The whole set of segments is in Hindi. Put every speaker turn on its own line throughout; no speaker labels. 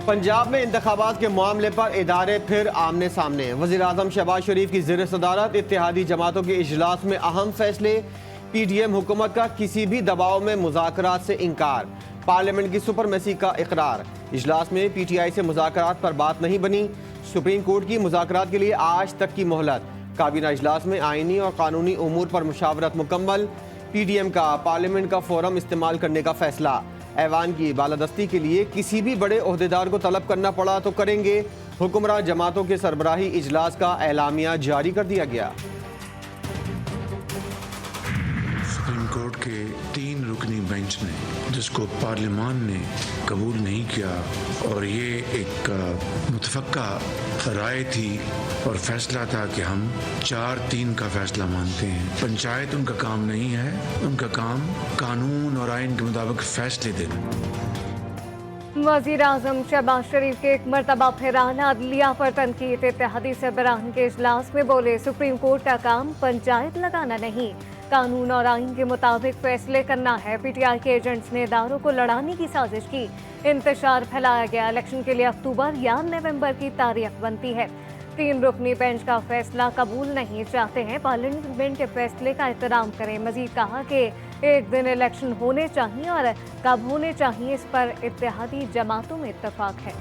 पंजाब में इंतखाबात के मामले पर इदारे फिर आमने सामने। वज़ीर-ए-आज़म शहबाज शरीफ की ज़ेर सदारत इत्तेहादी जमातों के इजलास में अहम फैसले। PDM हुकूमत का किसी भी दबाव में मुज़ाकरात से इनकार। पार्लियामेंट की सुपरमेसी का इकरार। इजलास में PTI से मुज़ाकरात पर बात नहीं बनी। सुप्रीम कोर्ट की मुज़ाकरात के लिए आज तक की मोहलत। काबीना इजलास में आइनी और कानूनी उमूर पर मुशावरत मुकम्मल। PDM का पार्लियामेंट का फोरम इस्तेमाल करने का फैसला। ऐवान की बालादस्ती के लिए किसी भी बड़े ओहदेदार को तलब करना पड़ा तो करेंगे। हुक्मरान जमातों के सरबराही इजलास का एलामिया जारी कर दिया गया।
सुप्रीम कोर्ट के 3 रुकनी बेंच ने, जिसको पार्लियामान ने कबूल नहीं किया, और ये एक मुतफक्का राय थी और फैसला था कि हम 4-3 का फैसला मानते हैं। पंचायत उनका काम नहीं है, उनका काम कानून और आइन के मुताबिक फैसले देना।
वज़ीर-ए-आज़म शहबाज शरीफ के एक मरतबा फिर आला अदलिया पर तनकीद। इत्तेहादी सरबराहान के इजलास में बोले, सुप्रीम कोर्ट का काम पंचायत लगाना नहीं, कानून और आइन के मुताबिक फैसले करना है। PTI के एजेंट्स ने इदारों को लड़ाने की साजिश की। इंतशार फैलाया गया। इलेक्शन के लिए अक्टूबर या नवंबर की तारीख बनती है। 3 रुकनी बेंच का फैसला कबूल नहीं चाहते हैं। पार्लियामेंट के फैसले का एहतराम करें। मजीद कहा कि एक दिन इलेक्शन होने चाहिए और कब होने चाहिए इस पर इत्तेहादी जमातों में इत्तेफाक है।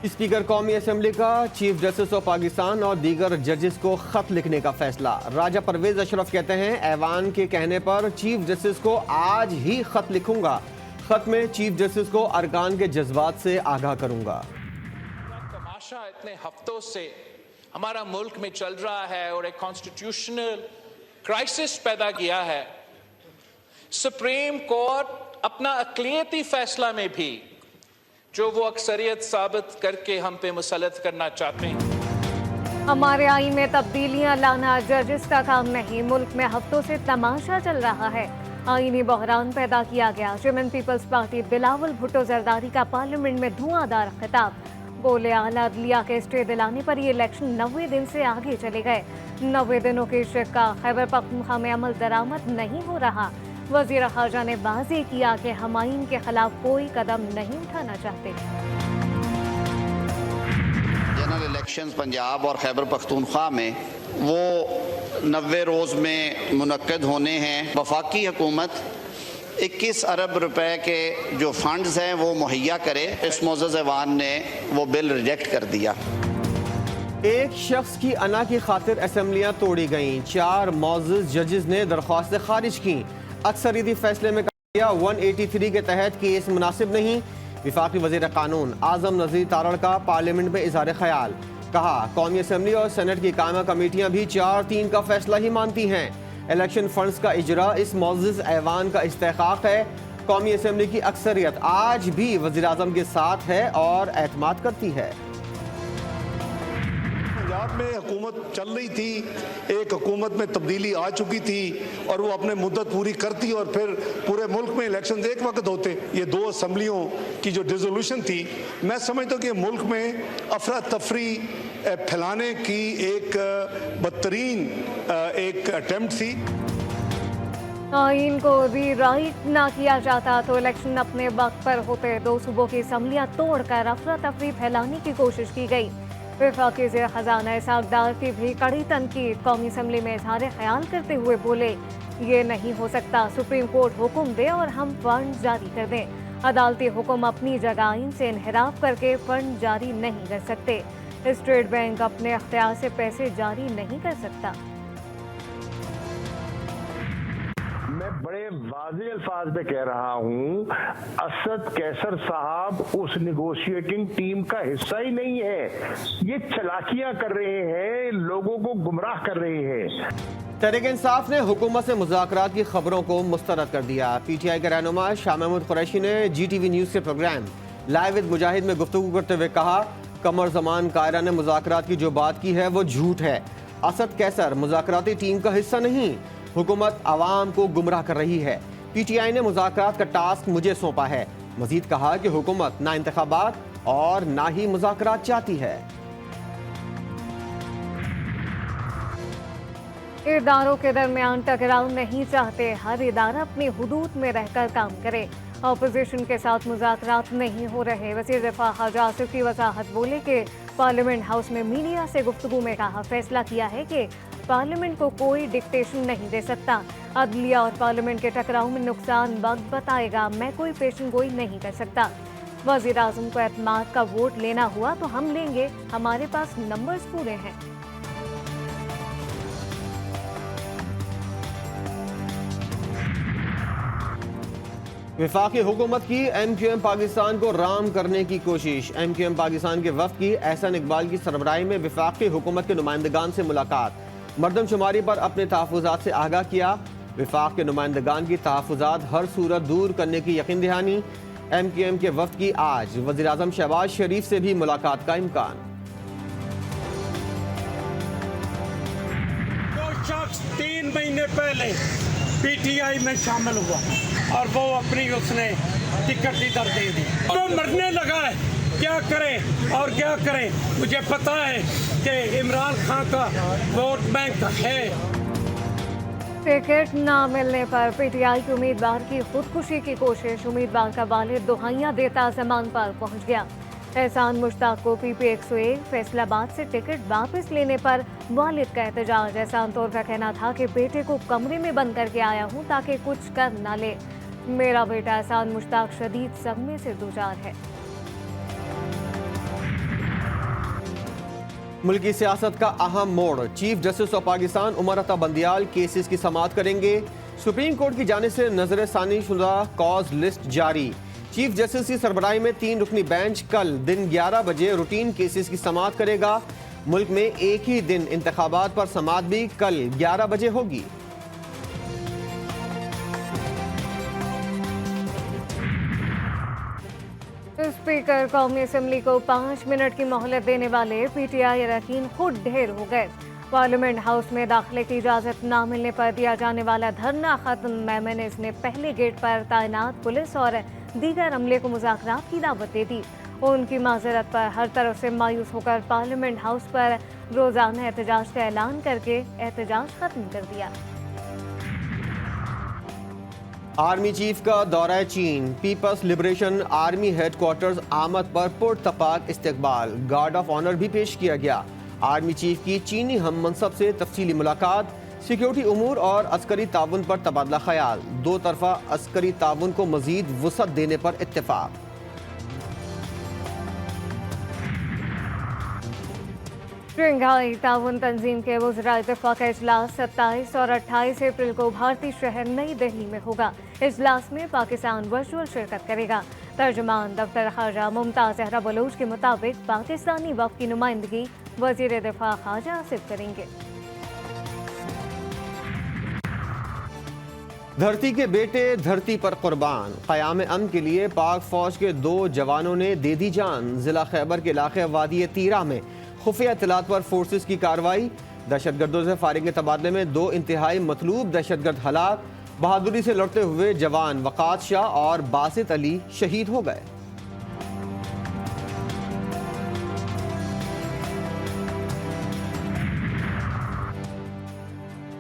स्पीकर कौमी असम्बली का चीफ जस्टिस ऑफ पाकिस्तान और दीगर जजेस को खत लिखने का फैसला। राजा परवेज अशरफ कहते हैं, ऐवान के कहने पर चीफ जस्टिस को आज ही खत लिखूंगा। खत में चीफ जस्टिस को अरकान के जज्बात से आगाह करूंगा।
तमाशा इतने हफ्तों से हमारा मुल्क में चल रहा है और एक कॉन्स्टिट्यूशनल क्राइसिस पैदा किया है। सुप्रीम कोर्ट अपना अक़लियती फैसला में भी जो वो अक्सरियत साबित करके हम पे मुसल्लत करना चाहते हैं।
हमारे आईन में तब्दीलियां लाना जजेस का काम नहीं। मुल्क में हफ्तों से तमाशा चल रहा है। आईनी बहरान पैदा किया गया। Chairman People's Party Bilawal Bhutto Zardari का पार्लियामेंट में धुआंधार खिताब। बोले, आला अदलिया के स्टे दिलाने पर ये इलेक्शन 90 दिन से आगे चले गए। 90 दिनों की शिक्का खैबर पख्तूनख्वा में अमल दरामद नहीं हो रहा। वजीर खारजा ने वाज़ेह किया कि हम आइन के खिलाफ कोई कदम नहीं उठाना चाहते।
जनरल इलेक्शंस पंजाब और खैबर पख्तूनख्वा में वो 90 रोज़ में मुनक्कद होने हैं। वफाकी हुकूमत 21 अरब रुपए के जो फंड्स हैं वो मुहैया करे। इस मोअज़्ज़ज़ ऐवान ने वो बिल रिजेक्ट कर दिया।
एक शख्स की अना की खातिर असम्बलियां तोड़ी गईं। 4 मोअज़्ज़ज़ जजेस ने दरख्वास्तें खारिज की। अक्सरियती फैसले में कहा गया 183 के तहत केस मुनासिब नहीं। विफाकी वज़ीर कानून आज़म नज़ीर तारड़ का पार्लियामेंट में इज़हार ख्याल। कहा, कौमी असम्बली और सेनेट की कायमा कमेटियां भी 4-3 का फैसला ही मानती हैं। इलेक्शन फंड्स का इजरा इस मुअज़्ज़ज़ ऐवान का इस्तेहक़ाक़ है। कौमी असम्बली की अक्सरियत आज भी वज़ीर-ए-आज़म के साथ है और एतमाद करती है।
पंजाब में हुकूमत चल रही थी, एक हुकूमत में तब्दीली आ चुकी थी और वो अपने मुद्दत पूरी करती और फिर पूरे मुल्क में इलेक्शन एक वक्त होते। ये 2 असम्बलियों की जो डिसोल्यूशन थी, मैं समझता हूँ कि मुल्क में अफरा तफरी फैलाने की एक बदतरीन एक अटेम्प्ट थी।
आइन को रीराइट ना किया जाता तो इलेक्शन अपने वक्त पर होते। 2 सूबों की असम्बलियां तोड़कर अफरा तफरी फैलाने की कोशिश की गई। वफाकी ज़ेर खजाना इसहाक़ डार की भी कड़ी तनकीद। कौमी असम्बली में इज़हार ख्याल करते हुए बोले, ये नहीं हो सकता। सुप्रीम कोर्ट हुक्म दे और हम फंड जारी कर दें। अदालती हुक्म अपनी जगह आइन से इनहिराफ करके फंड जारी नहीं कर सकते। स्टेट बैंक अपने अख्तियार से पैसे जारी नहीं कर सकता।
मैं बड़े वाज़ेह अल्फाज में कह रहा हूं, असद कैसर साहब उस निगोशिएटिंग टीम का हिस्सा ही नहीं है। ये चालाकियां कर रहे हैं, लोगों को गुमराह कर रहे हैं।
तहरीक-ए-इंसाफ ने हुकूमत से मुज़ाकरात की खबरों को मुस्तरद कर दिया। PTI के रहनुमा शाह महमूद कुरैशी ने GTV न्यूज़ के प्रोग्राम लाइव विद मुजाहिद में गुफ्तगू करते हुए कहा, कमर ज़मान कायरा ने मुज़ाकरात की जो बात की है वो झूठ है। असद कैसर मुज़ाकराती टीम का हिस्सा नहीं। हुकूमत आवाम को गुमराह कर रही है। PTI ने मुज़ाकरात का टास्क मुझे सौंपा है। मजीद कहा कि हुकूमत ना इंतखाबात और ना ही मुज़ाकरात चाहती है।
इदारों के दरमियान टकराव नहीं चाहते, हर इदारा अपनी हुदूद में रहकर काम करे। ऑपोजिशन के साथ मुज़ाकरात नहीं हो रहे। वज़ीर दिफ़ा ख़ाजा आसिफ की वजाहत, बोले कि पार्लियामेंट हाउस में मीडिया से गुफ्तगू में कहा, फैसला किया है कि पार्लियामेंट को कोई डिक्टेशन नहीं दे सकता। अदलिया और पार्लियामेंट के टकराव में नुकसान वक्त बताएगा, मैं कोई पेशन गोई नहीं कर सकता। वज़ीर आज़म को एतमाद का वोट लेना हुआ तो हम लेंगे, हमारे पास नंबर्स पूरे हैं।
वफाकी हुकूमत की MQM पाकिस्तान को राम करने की कोशिश। MQM पाकिस्तान के वफ़द की एहसन इकबाल की सरबराही में वफाकी हुकूमत के नुमाइंदगान से मुलाकात। मरदमशुमारी पर अपने तहफ़्फ़ुज़ात से आगाह किया। वफाक के नुमाइंदगान की तहफ़्फ़ुज़ात हर सूरत दूर करने की यकीन दहानी। MQM के वफ़द की आज वज़ीर आज़म शहबाज शरीफ से भी मुलाकात का इम्कान।
जो शख्स 3 महीने पहले PTI में शामिल हुआ और वो अपनी उसने टिकट इधर दे दी, वो मरने लगा है, क्या करे और क्या करे। मुझे पता है कि इमरान खान का वोट बैंक है।
टिकट ना मिलने पर PTI के उम्मीदवार की खुदकुशी की कोशिश। उम्मीदवार का वालिद दुहाइयां देता जमान पर पहुंच गया। एहसान मुश्ताक को PP 101 फैसलाबाद से टिकट वापस लेने पर वालिद का एहतजाज। एहसान तौर का कहना था कि बेटे को कमरे में बंद करके आया हूं ताकि कुछ कर ना ले। मेरा बेटा एहसान मुश्ताक शदीद सदमे से दूचार है।
मुल्की सियासत का अहम मोड़। Chief justice of Pakistan Umar Ata Bandial cases की समाअत करेंगे। सुप्रीम कोर्ट की जानिब से नजर सानी शुदा कॉज लिस्ट जारी। चीफ जस्टिस की सरबराही में 3 रुकनी बेंच कल दिन 11 बजे रूटीन केसेस की समाअत करेगा। मुल्क में एक ही दिन इंतखाबात पर समाअत भी कल 11 बजे होगी।
स्पीकर कौमी असम्बली को 5 मिनट की मोहलत देने वाले PTI अरकान खुद ढेर हो गए। पार्लियामेंट हाउस में दाखिले की इजाज़त न मिलने पर दिया जाने वाला धरना खत्म। मेमनेस ने पहले गेट पर तैनात पुलिस और दीगर अमले को मुज़ाकरात की दावत दे दी। उनकी माजरत पर हर तरफ से मायूस होकर पार्लियामेंट हाउस पर रोज़ाना एहतजाज का ऐलान करके एहतजाज खत्म कर दिया।
आर्मी चीफ का दौरा चीन। पीपल्स लिबरेशन आर्मी हेडक्वार्टर्स आमद पर पुरतपाक इस्तकबाल। गार्ड ऑफ ऑनर भी पेश किया गया। आर्मी चीफ की चीनी हम मनसब से तफसीली मुलाकात। सिक्योरिटी उमूर और अस्करी ताउन पर तबादला ख्याल। 2 तरफा अस्करी ताउन को मजीद वुसअत देने पर इत्तेफाक।
शंघाई ताउन तंजीम के वज़राए दिफ़ा का इजलास 27 और 28 अप्रैल को भारतीय शहर नई दिल्ली में होगा। इजलास में पाकिस्तान वर्चुअल शिरकत करेगा। तर्जुमान दफ्तर ख़ाजा मुमताज़ ज़हरा बलोच के मुताबिक पाकिस्तानी वफ़द की नुमाइंदगी वज़ीर दिफ़ा ख़ाजा आसिफ करेंगे।
धरती के बेटे धरती पर कुर्बान। क़याम अमन के लिए पाक फौज के 2 जवानों ने दे दी जान। जिला खैबर के इलाके वादी तीरा में खुफिया इत्तलात पर फोर्सेस की कार्रवाई। दहशतगर्दों से फायरिंग के तबादले में 2 इंतहाई मतलूब दहशतगर्द हलाक। बहादुरी से लड़ते हुए जवान वक़ात शाह और बासित अली शहीद हो गए।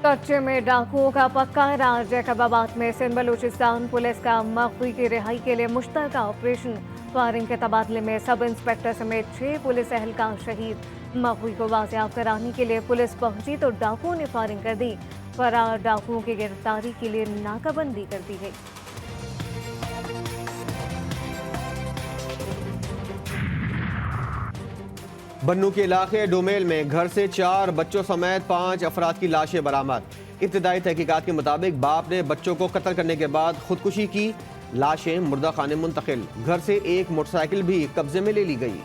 कच्चे में डाकुओं का पक्का राज। जैकबाबाद में सिंध बलूचिस्तान पुलिस का मखवी की रिहाई के लिए मुश्तरका ऑपरेशन। फायरिंग के तबादले में सब इंस्पेक्टर समेत 6 पुलिस एहलकार शहीद। मखवी को वाजियाब कराने के लिए पुलिस पहुंची तो डाकुओं ने फायरिंग कर दी। फरार डाकुओं की गिरफ्तारी के लिए नाकाबंदी कर दी गई।
बन्नू के इलाके डोमेल में घर से 4 बच्चों समेत 5 अफराद की लाशें बरामद। इब्तिदाई तहकीकात के मुताबिक बाप ने बच्चों को कत्ल करने के बाद खुदकुशी की। लाशें मुर्दा खाने मुंतकिल। घर से एक मोटरसाइकिल भी कब्जे में ले ली गई।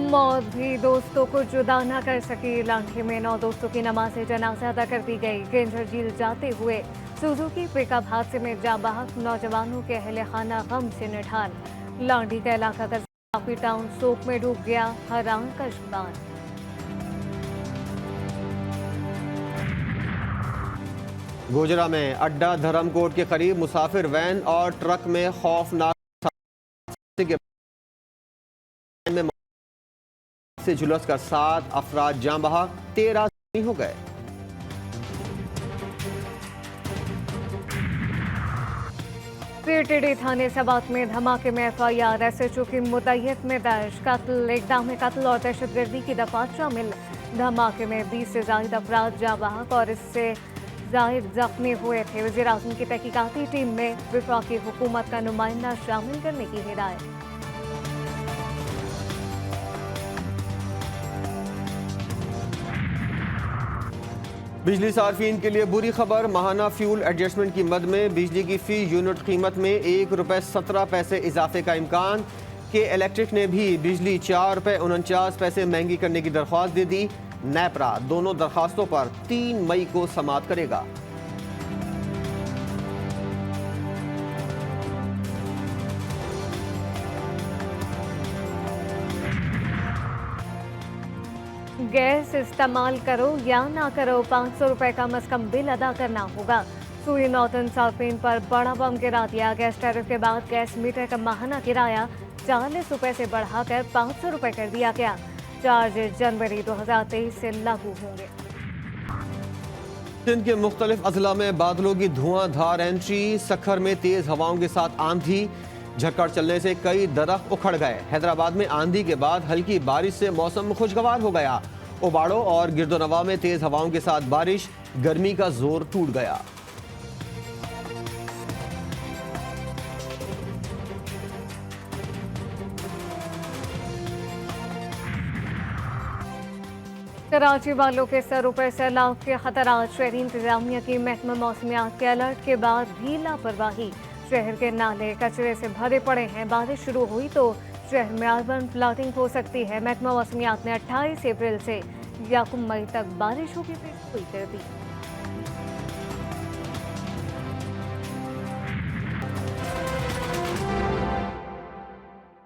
मौत भी दोस्तों को जुदा न कर सकी। लाठी में 9 दोस्तों की नमाज जनाजा अदा कर दी गई। केंझर झील जाते हुए सुजुकी पिकअप हादसे में जाबाहक नौजवानों के अहले खाना गम से निठार। लांडी का इलाका काफी टाउन शोक में डूब गया। हराम का शिकार।
गोजरा में अड्डा धर्मकोट के करीब मुसाफिर वैन और ट्रक में खौफनाक से झुलस कर 7 अफराद जान बहक, 13 जख्मी हो गए।
पीटीडी थाने सबात में धमाके में FIR SHO की मुद्दत में दर्ज। कत्ल, इक़दाम कत्ल और दहशतगर्दी की दफात शामिल। धमाके में 20 से ज्यादा अफराद जाँ बहक और इससे जायद जख्मी हुए थे। वज़ीर-ए-आज़म की तहकीकाती टीम में वफाकी हुकूमत का नुमाइंदा शामिल करने की हिदायत।
बिजली सार्फिन के लिए बुरी खबर। माहाना फ्यूल एडजस्टमेंट की मद में बिजली की फी यूनिट कीमत में ₹1.17 इजाफे का इम्कान। के इलेक्ट्रिक ने भी बिजली ₹4.49 महंगी करने की दरख्वास्त दे दी। नेपरा दोनों दरखास्तों पर 3 मई को समाअत करेगा।
गैस इस्तेमाल करो या ना करो, 500 रुपए का कम से कम बिल अदा करना होगा। सूरी नॉर्दर्न सार्फिन पर बड़ा बम गिरा दिया। गैस टैरिफ के बाद गैस मीटर का माहाना किराया 40 रुपए से बढ़ाकर 500 रुपए कर दिया गया। चार्ज जनवरी 2023 से लागू होंगे।
सिंध के मुख्तलिफ अजला में बादलों की धुआंधार एंट्री। सखर में तेज हवाओं के साथ आंधी, झक्कड़ चलने से कई दरख्त उखड़ गए। हैदराबाद में आंधी के बाद हल्की बारिश से मौसम खुशगवार हो गया। उबाड़ो और गिरदोनवा में तेज हवाओं के साथ बारिश, गर्मी का जोर टूट गया।
कराची वालों के सरों पर सैलाब के खतरात। शहरी इंतजामिया की महकमा मौसमियात के अलर्ट के बाद भी लापरवाही। शहर के नाले कचरे से भरे पड़े हैं। बारिश शुरू हुई तो शहर में अर्बन फ्लडिंग हो सकती है। महकमा मौसमियात ने 28 अप्रैल से 1 मई तक बारिशों की पेशगोई कर दी।